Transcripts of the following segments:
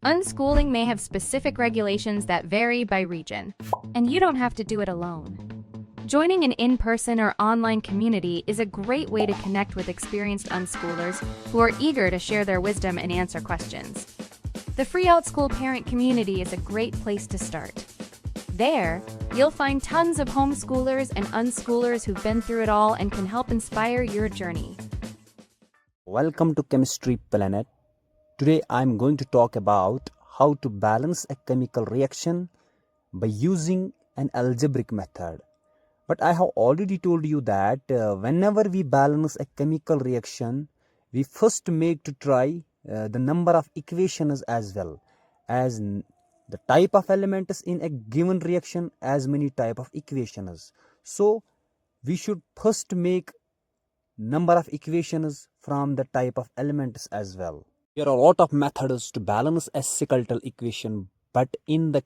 Unschooling may have specific regulations that vary by region, and you don't have to do it alone. Joining an in-person or online community is a great way to connect with experienced unschoolers who are eager to share their wisdom and answer questions. The Free Outschool Parent Community is a great place to start. There, you'll find tons of homeschoolers and unschoolers who've been through it all and can help inspire your journey. Welcome to Chemistry Planet. Today I'm going to talk about how to balance a chemical reaction by using an algebraic method. But I have already told you that whenever we balance a chemical reaction, we first make to try the number of equations as well as the type of elements in a given reaction, as many type of equations. So we should first make number of equations from the type of elements as well. There are a lot of methods to balance a Secaltel equation, but in the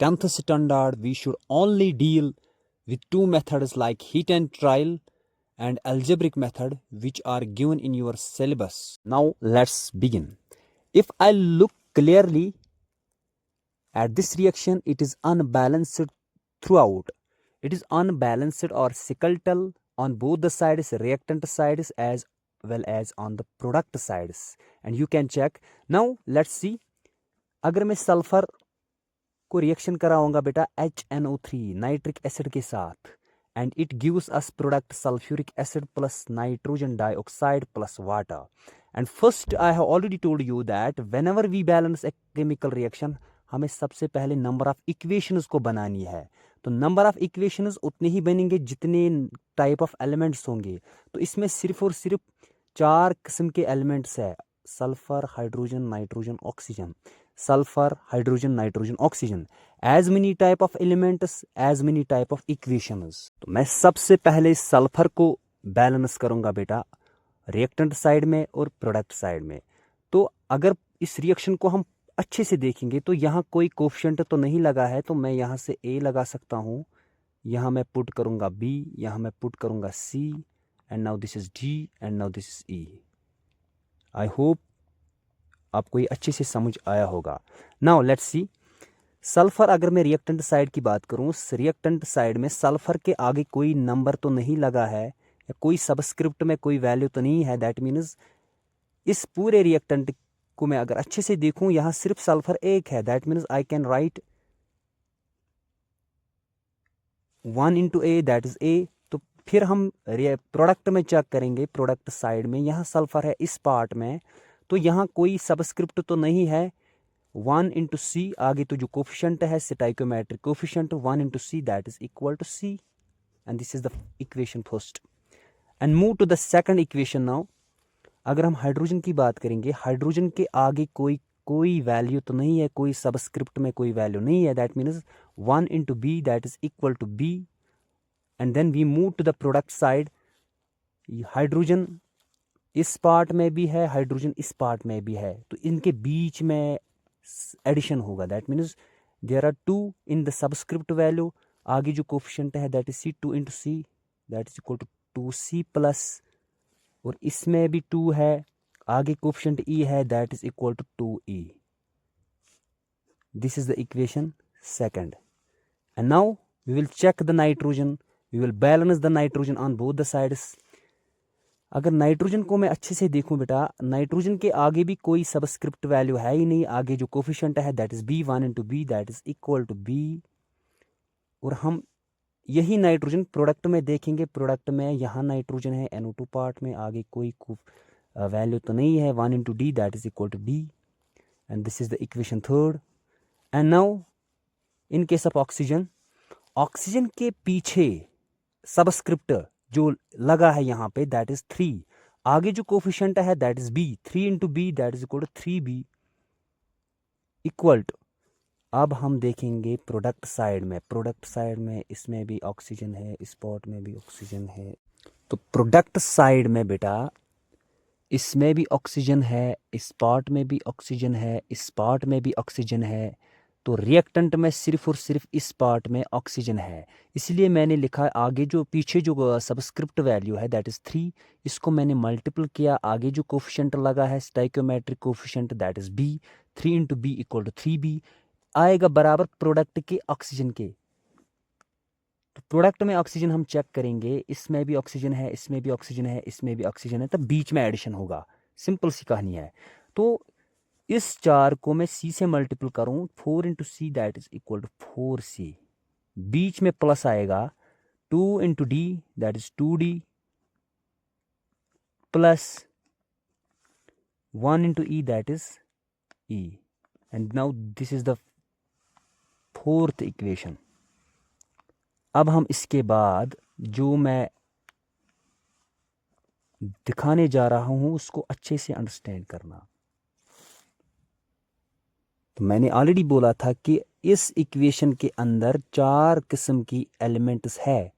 10th standard we should only deal with two methods like heat and trial and algebraic method, which are given in your syllabus. Now let's begin. If I look clearly at this reaction, it is unbalanced throughout. It is unbalanced or Secaltel on both the sides, reactant sides as well as on the product sides, and you can check. Now let's see. अगर मैं sulphur को reaction कराऊंगा बेटा HNO3 nitric acid के साथ, and it gives us product sulfuric acid plus nitrogen dioxide plus water. And first I have already told you that whenever we balance a chemical reaction, हमें सबसे पहले number of equations को बनानी है. तो number of equations उतने ही बनेंगे जितने टाइप ऑफ एलिमेंट्स होंगे. तो इसमें सिर्फ और सिर्फ 4 किस्म के एलिमेंट्स है: sulphur, hydrogen, nitrogen, oxygen. Sulphur, hydrogen, nitrogen, oxygen. As many type of elements, as many type of equations. तो मैं सबसे पहले सल्फर को बैलेंस करूंगा बेटा रिएक्टेंट साइड में और प्रोडक्ट साइड में. तो अगर इस रिएक्शन को हम अच्छे से देखेंगे तो यहाँ कोई कोफिशिएंट तो नहीं लगा है, तो मैं यहाँ से A लगा सकता हूँ. यहाँ मैं पुट करूँगा B, यहाँ मैं पुट करूँगा C, and now this is D and now this is E. I hope आपको ये अच्छे से समझ आया होगा. Now let's C. सल्फर, अगर मैं रिएक्टेंट साइड की बात करूँ, रिएक्टेंट साइड में सल्फर के आगे कोई नंबर तो नहीं लगा है या कोई सबस्क्रिप्ट में कोई वैल्यू तो नहीं है. दैट मीन्स इस पूरे रिएक्टेंट को मैं अगर अच्छे से देखूं, यहां सिर्फ सल्फर एक है. That means I can write 1 into A, that is A. तो फिर हम प्रोडक्ट में चेक करेंगे. प्रोडक्ट साइड में यहां सल्फर है इस पार्ट में, तो यहां कोई सबस्क्रिप्ट तो नहीं है. 1 into C, आगे तो जो कोफिशिएंट है stoichiometric coefficient 1 into C, that is equal to C, and this is the equation first. And move to the second equation. Now अगर हम हाइड्रोजन की बात करेंगे, हाइड्रोजन के आगे कोई वैल्यू तो नहीं है, कोई सबस्क्रिप्ट में कोई वैल्यू नहीं है. That means 1 into B, that is equal to B. And then we move to the product side. Hydrogen इस पार्ट में भी है, हाइड्रोजन इस पार्ट में भी है, तो इनके बीच में एडिशन होगा. That means there are 2 in the subscript value. आगे जो कोफिशिएंट है that is C, 2 into C, that is equal to 2C plus, और इसमें भी 2 है, आगे कोफिशिएंट E है, that is equal to 2E. This is the equation second. And now we will check the nitrogen. We will balance the nitrogen on both the sides. अगर nitrogen को मैं अच्छे से देखूं बेटा, नाइट्रोजन के आगे भी कोई सबस्क्रिप्ट वैल्यू है ही नहीं. आगे जो कोफिशिएंट है that is B, 1 into B, that is equal to B. और हम यही नाइट्रोजन प्रोडक्ट में देखेंगे. प्रोडक्ट में यहाँ नाइट्रोजन है NO2 पार्ट में, आगे कोई वैल्यू तो नहीं है. 1 into D, that is equal to D, and this is the equation third. And now in case of oxygen, oxygen के पीछे सबस्क्रिप्ट जो लगा है यहाँ पे दैट इज 3. आगे जो कोफिशिएंट है that is B, 3 into B, that is equal to 3B equal to. अब हम देखेंगे प्रोडक्ट साइड में. प्रोडक्ट साइड में इसमें भी ऑक्सीजन है, इस पार्ट में भी ऑक्सीजन है. तो प्रोडक्ट साइड में बेटा इसमें भी ऑक्सीजन है, इस पार्ट में भी ऑक्सीजन है, इस पार्ट में भी ऑक्सीजन है. तो रिएक्टेंट में सिर्फ और सिर्फ इस पार्ट में ऑक्सीजन है, इसलिए मैंने लिखा आगे जो पीछे जो सबस्क्रिप्ट वैल्यू है दैट इज़ 3, इसको मैंने मल्टीपल किया. आगे जो कोफिशिएंट लगा है stoichiometric coefficient that is B, 3 into B equal to 3b आएगा बराबर प्रोडक्ट के ऑक्सीजन के। तो प्रोडक्ट में ऑक्सीजन हम चेक करेंगे, इसमें भी ऑक्सीजन है, इसमें भी ऑक्सीजन है, इसमें भी ऑक्सीजन है, तब बीच में एडिशन होगा। सिंपल सी कहानी है। तो इस 4 को मैं c से मल्टीपल करूं, 4 into C that is equal to 4c। बीच में प्लस आएगा, 2 into D that is 2d plus 1 into E that is e। And now this is the fourth equation. अब हम इसके बाद जो मैं दिखाने जा रहा हूं उसको अच्छे से अंडरस्टैंड करना। तो मैंने ऑलरेडी बोला था कि इस इक्वेशन के अंदर 4 किस्म की एलिमेंट्स है,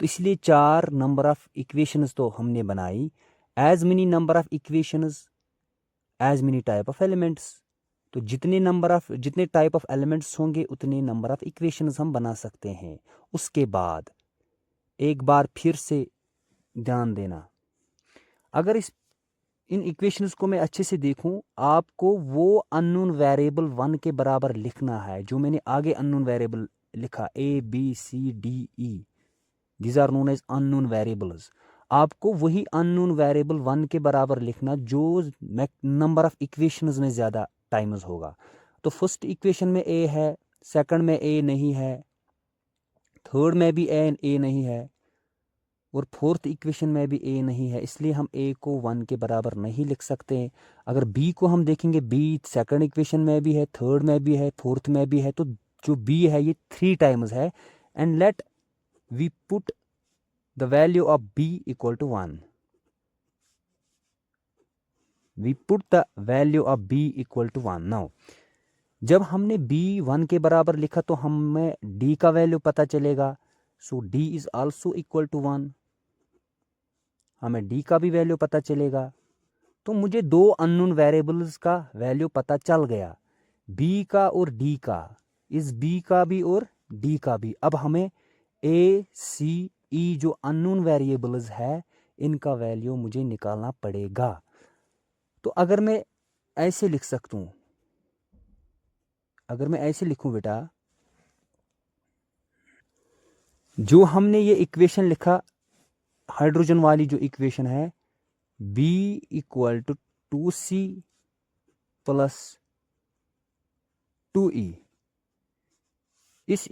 तो इसलिए 4 नंबर ऑफ इक्वेशंस तो हमने बनाई। As many number of equations as many type of elements. तो जितने टाइप ऑफ एलिमेंट्स होंगे उतने नंबर ऑफ इक्वेशंस हम बना सकते हैं। उसके बाद एक बार फिर से ध्यान देना, अगर इन इक्वेशंस को मैं अच्छे से देखूं, आपको वो अननोन वेरिएबल 1 के बराबर लिखना है जो मैंने आगे अननोन वेरिएबल लिखा, A B C D E, these are known as unknown variables. आपको वही अननोन वेरिएबल 1 के बराबर लिखना जो नंबर ऑफ इक्वेशंस में ज़्यादा टाइम्स होगा। तो फर्स्ट इक्वेशन में ए है, सेकंड में ए नहीं है, थर्ड में भी ए नहीं है, और फोर्थ इक्वेशन में भी ए नहीं है, इसलिए हम ए को 1 के बराबर नहीं लिख सकते। अगर बी को हम देखेंगे, बी सेकंड इक्वेशन में भी है, थर्ड में भी है, फोर्थ में भी है, तो जो बी है ये 3 टाइम्स है। And let we put the value of B equal to 1। We put the value of B equal to 1। Now जब हमने बी 1 के बराबर लिखा तो हमें डी का वैल्यू पता चलेगा। So D is also equal to 1। हमें डी का भी वैल्यू पता चलेगा। तो मुझे 2 अननोन वेरिएबल्स का वैल्यू पता चल गया, बी का और डी का, इस बी का भी और डी का भी। अब हमें ए सी ई जो अननोन वेरिएबल्स है इनका वैल्यू मुझे निकालना पड़ेगा। तो अगर मैं ऐसे लिख सकता हूं, अगर मैं ऐसे लिखूं बेटा, जो हमने ये इक्वेशन लिखा, हाइड्रोजन वाली जो इक्वेशन है, B equal to 2c plus 2e। इस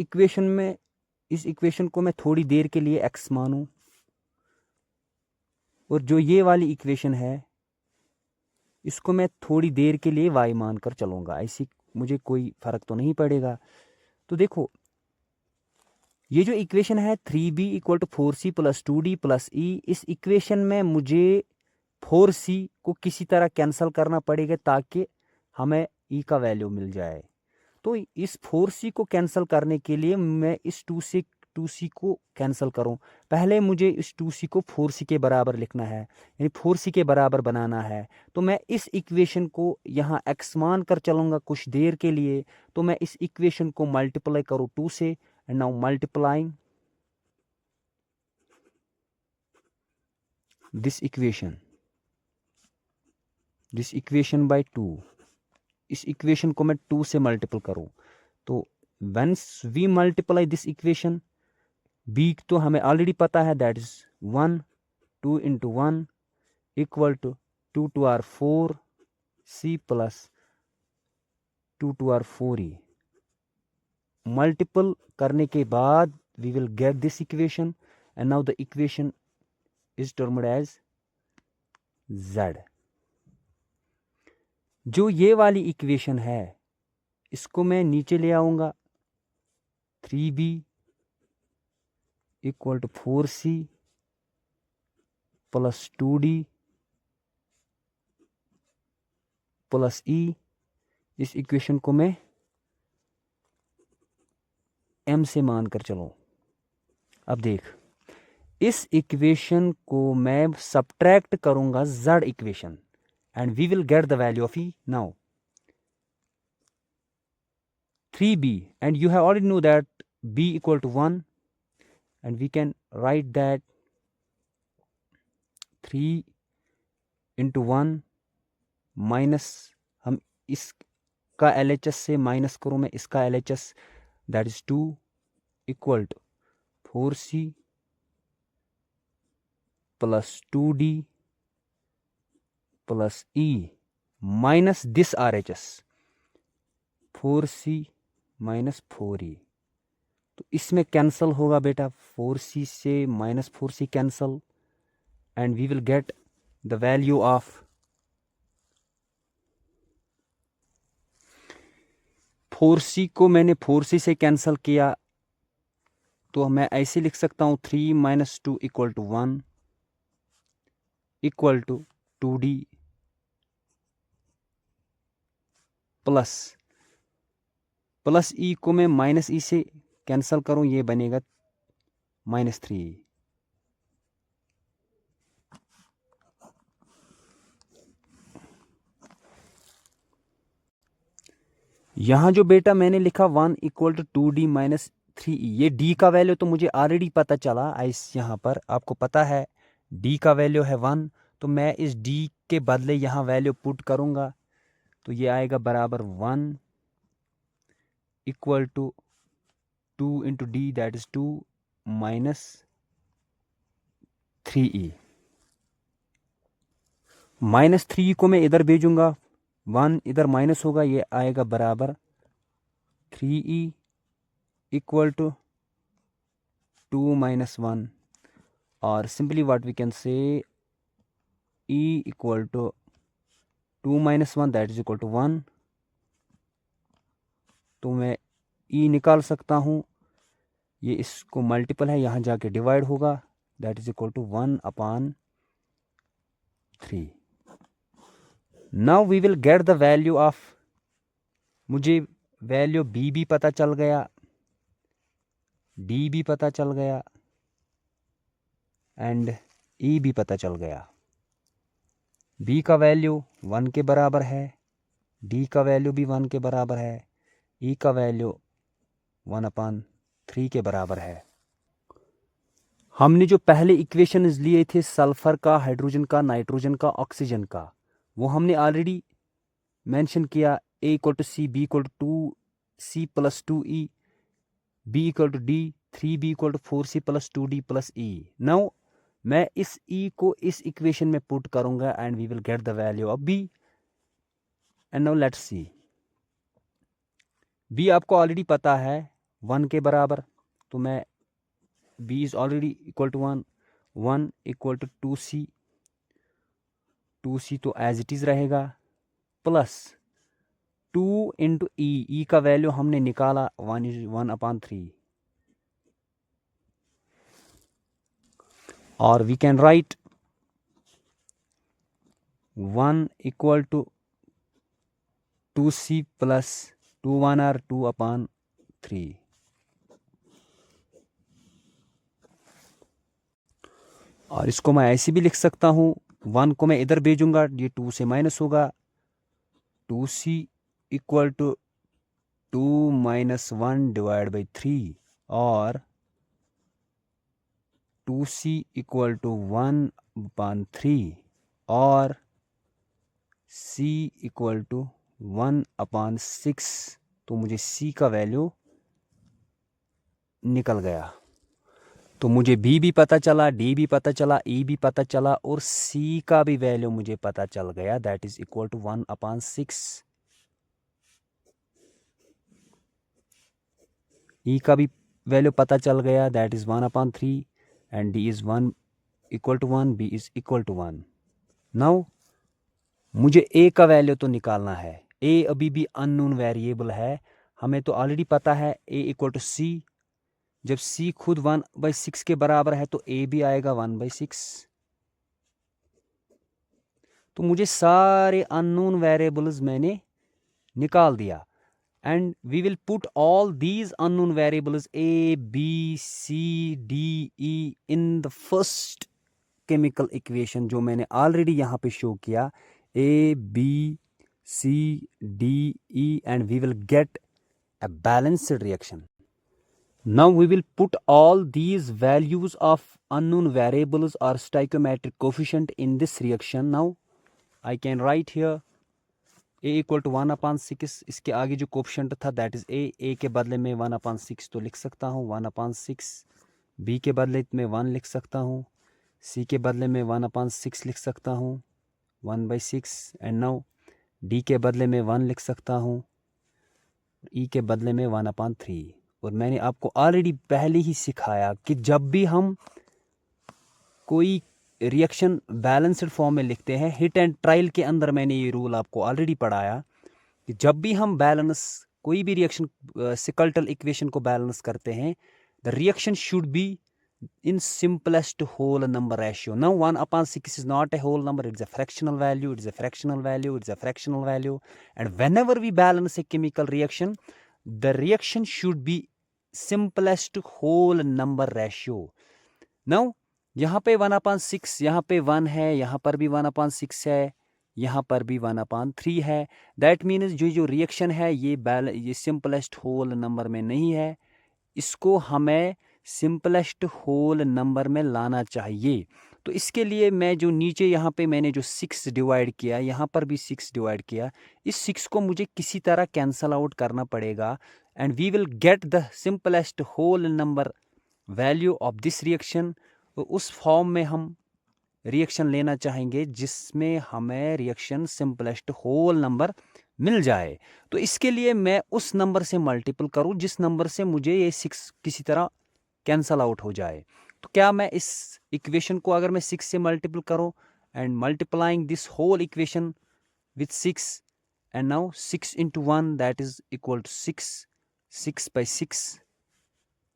इक्वेशन को मैं थोड़ी देर के लिए x मानूं, और जो ये वाली इक्वेशन है इसको मैं थोड़ी देर के लिए y मानकर चलूंगा, ऐसी मुझे कोई फर्क तो नहीं पड़ेगा। तो देखो ये जो इक्वेशन है 3b equal to 4c plus 2d plus e, इस इक्वेशन में मुझे 4c को किसी तरह कैंसिल करना पड़ेगा ताकि हमें e का वैल्यू मिल जाए। तो इस 4c को कैंसिल करने के लिए मैं इस 2c को कैंसिल करूं। पहले मुझे इस 2c को 4c के बराबर लिखना है, यानी 4c के बराबर बनाना है। तो मैं इस इक्वेशन को यहाँ x मान कर चलूंगा कुछ देर के लिए। तो मैं इस इक्वेशन को मल्टीप्लाई करूँ 2 से, and now multiplying this equation by 2। इस इक्वेशन को मैं 2 से मल्टीपल करूं, तो once we multiply this equation, B तो हमें ऑलरेडी पता है, that is 1, 2 into 1 equal to 2 two are 4 C plus 2 two are 4e। Multiple करने के बाद we will get this equation, and now the equation is termed as z। जो ये वाली इक्वेशन है इसको मैं नीचे ले आऊंगा, 3b equal to 4c plus 2d plus e। इस इक्वेशन को मैं m से मान कर चलूं। अब देख, इस इक्वेशन को मैं सब्ट्रैक्ट करूंगा z equation, and we will get the value of e now 3b, and you have already know that b equal to 1, and we can write that 3 into 1 minus, हम इस का LHS से minus करूँ मैं इसका LHS, that is 2 equal to 4C plus 2D plus E minus this RHS 4C minus 4E। तो इसमें cancel होगा बेटा, 4C से minus 4C cancel, and we will get the value of 4C को मैंने 4C से कैंसल किया, तो मैं ऐसे लिख सकता हूँ 3 minus 2 equal to 1 equal to 2D plus E को मैं माइनस E से कैंसल करूं, ये बनेगा माइनस 3E। यहां जो बेटा मैंने लिखा 1 equal to 2D minus 3E, ये D का वैल्यू तो मुझे ऑलरेडी पता चला। इस यहाँ पर आपको पता है D का वैल्यू है 1, तो मैं इस D के बदले यहाँ वैल्यू पुट करूंगा, तो ये आएगा बराबर 1 equal to 2 into D that is 2 minus 3E। Minus 3 को मैं इधर भेजूंगा, 1 इधर माइनस होगा, ये आएगा बराबर 3E इक्वल टू 2 माइनस 1, और simply what we can say E equal to 2 minus 1 that is equal to 1। तो मैं E निकाल सकता हूँ, ये इसको मल्टीपल है, यहाँ जाके डिवाइड होगा, that is equal to 1/3। Now we will get the value of, मुझे वैल्यू B भी पता चल गया, D भी पता चल गया, एंड E भी पता चल गया। B का वैल्यू 1 के बराबर है, D का वैल्यू भी 1 के बराबर है, E का वैल्यू 1/3 के बराबर है। हमने जो पहले इक्वेशंस लिए थे सल्फर का, हाइड्रोजन का, नाइट्रोजन का, ऑक्सीजन का, वो हमने ऑलरेडी मेंशन किया। A equal to C, B equal to 2C plus 2E, B equal to D, 3B equal to 4C plus 2D plus E। Now मैं इस E को इस इक्वेशन में पुट करूंगा, and we will get the value of B। And now let's see, B आपको already पता है 1 के बराबर, तो मैं B is already equal to 1, 1 equal to 2C, 2C तो एज इट इज रहेगा, प्लस 2 इंटू E का वैल्यू हमने निकाला 1/3, और we can write 1 equal to 2C plus 2 1 2/3। और इसको मैं ऐसे भी लिख सकता हूँ, 1 को मैं इधर भेजूंगा, ये 2 से माइनस होगा, 2C equal to 2 minus 1 divide by 3, और 2C इक्वल टू 1/3, और C इक्वल टू 1/6। तो मुझे C का वैल्यू निकल गया। तो मुझे B भी पता चला, D भी पता चला, E भी पता चला, और C का भी वैल्यू मुझे पता चल गया, that is equal to 1/6। E का भी वैल्यू पता चल गया, that is 1/3, and D is 1 equal to 1, B is equal to 1। Now मुझे A का वैल्यू तो निकालना है। A अभी भी अननोन वेरिएबल है, हमें तो ऑलरेडी पता है A इक्वल टू C। जब C खुद 1/6 के बराबर है, तो A भी आएगा 1/6। तो मुझे सारे अननोन वेरिएबल्स मैंने निकाल दिया, and we will put all these unknown variables A, B, C, D, E in the first chemical equation जो मैंने already यहाँ पे show किया, A, B, C, D, E, and we will get a balanced reaction. Now we will put all these values of unknown variables or stoichiometric coefficient in this reaction. Now I can write here A equal to 1/6, इसके आगे जो coefficient था that is a के बदले में 1/6 तो लिख सकता हूँ 1/6, बी के बदले में 1 लिख सकता हूँ, सी के बदले में 1/6 लिख सकता हूँ 1/6, एंड नाउ डी के बदले में 1 लिख सकता हूँ, ई के बदले में 1/3। और मैंने आपको ऑलरेडी पहले ही सिखाया कि जब भी हम कोई रिएक्शन बैलेंस्ड फॉर्म में लिखते हैं, हिट एंड ट्रायल के अंदर मैंने ये रूल आपको ऑलरेडी पढ़ाया कि जब भी हम बैलेंस कोई भी रिएक्शन सिकल्टल इक्वेशन को बैलेंस करते हैं, the reaction should be in simplest whole number ratio. Now 1/6 is not a whole number, it's a fractional value, it's a fractional value, it's a fractional value. And whenever we balance a chemical reaction, the reaction should be simplest whole number ratio. Now यहाँ पे 1/6, यहाँ पे 1 है, यहाँ पर भी 1/6 है, यहाँ पर भी 1/3 है. दैट मीन्स जो रिएक्शन है ये सिंपलेस्ट होल नंबर में नहीं है, इसको हमें सिंपलेस्ट होल नंबर में लाना चाहिए. तो इसके लिए मैं जो नीचे यहाँ पे मैंने जो 6 डिवाइड किया, यहाँ पर भी 6 डिवाइड किया, इस 6 को मुझे किसी तरह कैंसल आउट करना पड़ेगा and we will get the simplest whole number value of this reaction. तो उस फॉर्म में हम रिएक्शन लेना चाहेंगे जिसमें हमें रिएक्शन सिंपलेस्ट होल नंबर मिल जाए. तो इसके लिए मैं उस नंबर से मल्टीपल करूं जिस नंबर से मुझे ये 6 किसी तरह कैंसल आउट हो जाए. तो क्या मैं इस इक्वेशन को अगर मैं 6 से मल्टीपल करूं and multiplying this whole equation with 6 and now 6 into 1 that is equal to 6, 6/6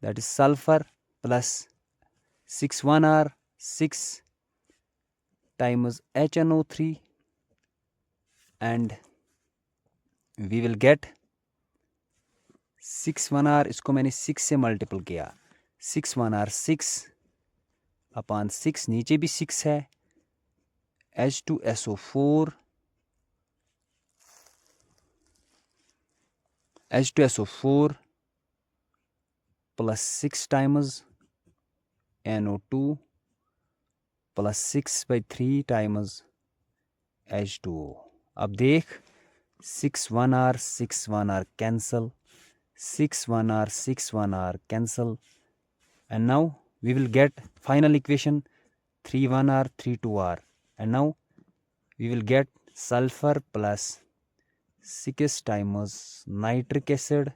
that is sulfur plus 6 1R 6 times HNO3 and we will get 6 1R, इसको मैंने 6 से मल्टीपल किया, 6 1R 6 अपॉन 6, नीचे भी 6 है, H2SO4 plus 6 times NO2 plus 6/3 times H2O. अब देख 6 1R 6 1R cancel, 6 1R 6 1R cancel, and now we will get final equation 3 1R 3 2R, and now we will get sulfur plus 6 times nitric acid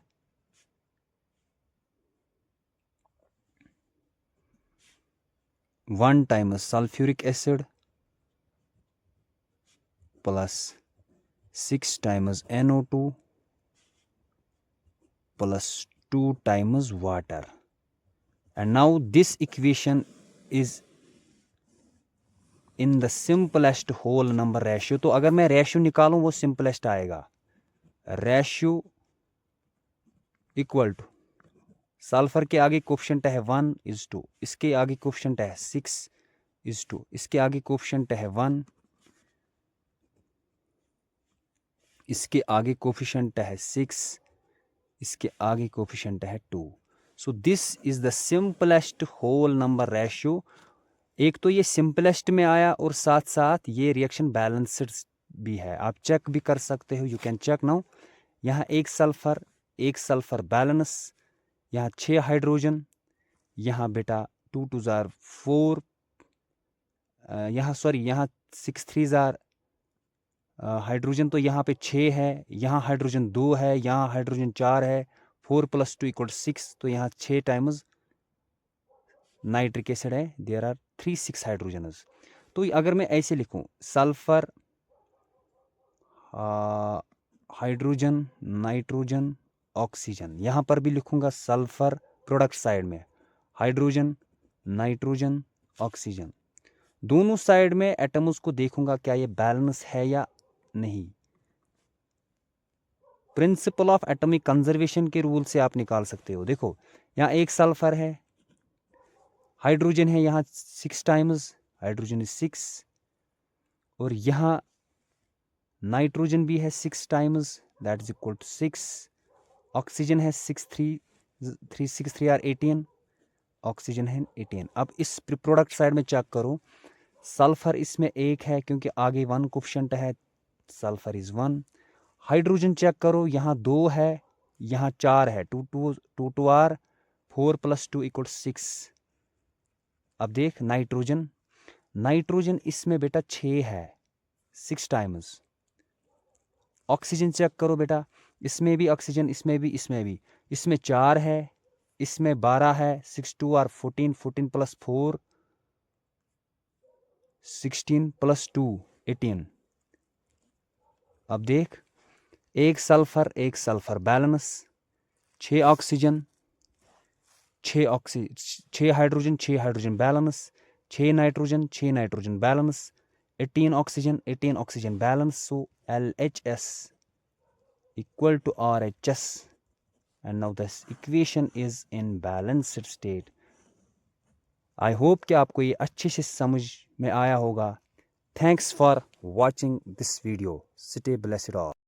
one times sulfuric acid plus 6 times NO2 plus 2 times water. And now this equation is in the simplest whole number ratio. तो अगर मैं ratio निकालूं वो simplest आएगा, ratio equal two sulphur के आगे coefficient है 1:2, इसके आगे कोफिशिएंट है 6:2, इसके आगे कोफिशिएंट है 1, इसके आगे कोफिशिएंट है 6, इसके आगे कोफिशिएंट है 2. So this is the simplest whole number ratio. एक तो ये सिंपलेस्ट में आया और साथ साथ ये रिएक्शन बैलेंस्ड भी है. आप चेक भी कर सकते हो, यू कैन चेक नाउ. यहाँ एक सल्फर बैलेंस, यहाँ 6 हाइड्रोजन, यहाँ बेटा 2 2 जार 4, यहाँ 6 3 जार हाइड्रोजन, तो यहाँ पे 6 है, यहाँ हाइड्रोजन 2 है, यहाँ हाइड्रोजन 4 है, 4 + 2 = 6, तो यहाँ 6 टाइम्स नाइट्रिक एसिड है, देयर आर 3 6 हाइड्रोजन्स. तो अगर मैं ऐसे लिखूं सल्फर हाइड्रोजन नाइट्रोजन ऑक्सीजन, यहाँ पर भी लिखूंगा सल्फर प्रोडक्ट साइड में हाइड्रोजन नाइट्रोजन ऑक्सीजन, दोनों साइड में एटम्स को देखूंगा क्या ये बैलेंस है या नहीं. प्रिंसिपल ऑफ एटॉमिक कंजर्वेशन के रूल से आप निकाल सकते हो. देखो यहाँ एक सल्फर है, हाइड्रोजन है यहाँ 6 टाइम्स, हाइड्रोजन इज 6, और यहाँ नाइट्रोजन भी है 6 times, that is equal to 6. Oxygen है 6 3 आर 18, ऑक्सीजन है 18. अब इस प्रोडक्ट साइड में चेक करो, सल्फर इसमें एक है क्योंकि आगे 1 कोफिशिएंट है, सल्फर इज 1. हाइड्रोजन चेक करो, यहाँ 2 है, यहाँ 4 है, 2 आर 4 + 2 = 6। अब देख नाइट्रोजन इसमें बेटा 6 है, 6 टाइम्स। ऑक्सीजन चेक करो बेटा, इसमें भी ऑक्सीजन, इसमें भी, इसमें 4 है, इसमें 12 है, 6 2 आर 14, 14 + 4 16 + 2 18। अब देख, एक sulphur balance, 6 oxygen 6 hydrogen balance, 6 nitrogen balance, 18 oxygen balance. So LHS equal to RHS, and now this equation is in balanced state. I hope कि आपको ये अच्छे से समझ में आया होगा। Thanks for watching this video. Stay blessed all.